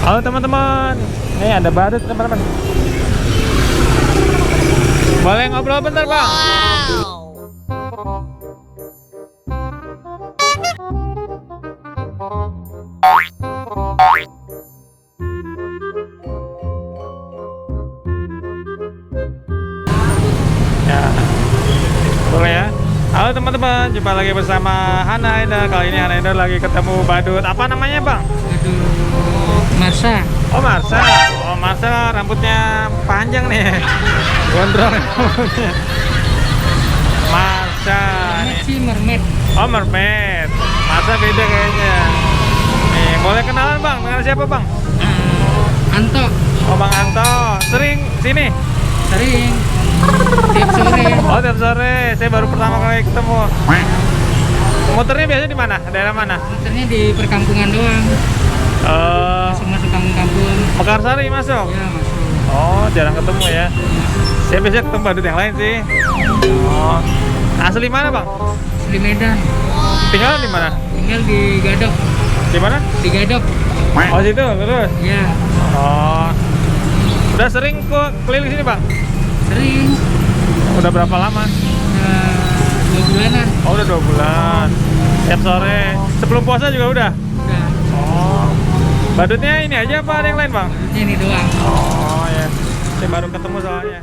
Halo teman-teman, nih ada badut teman-teman. Boleh ngobrol bentar bang? Ya, boleh ya. Halo teman-teman, jumpa lagi bersama Hana Enda. Kali ini Hana Enda lagi ketemu badut. Apa namanya bang? Marsa. Oh Marsa. Oh Marsa rambutnya panjang nih. Gondrong rambutnya. Marsa nih. Si mermaid. Oh mermaid. Marsa beda kayaknya. Nih boleh kenalan bang? Dengan siapa bang? Anto. Oh bang Anto. Sering sini? Sering. Tiap sore. Oh tiap sore. Saya baru pertama kali ketemu. Muternya biasanya di mana? Daerah mana? Muternya di perkampungan doang. Masuk kampung-kampung. Mekarsari masuk? Ya masuk. Oh jarang ketemu ya. Saya biasanya ketemu badut yang lain sih. Oh asli mana bang? Di Medan. Tinggal di mana? Tinggal di Gadok. Di mana? Di Gadok. Oh situ terus. Ya. Oh udah sering kok keliling sini bang? Sering. Udah berapa lama? 2 bulanan. Oh udah 2 bulan. Tiap sore. Sebelum puasa juga udah? Udah. Oh badutnya ini aja apa ada yang lain bang? Ini doang. Oh ya. Saya baru ketemu soalnya.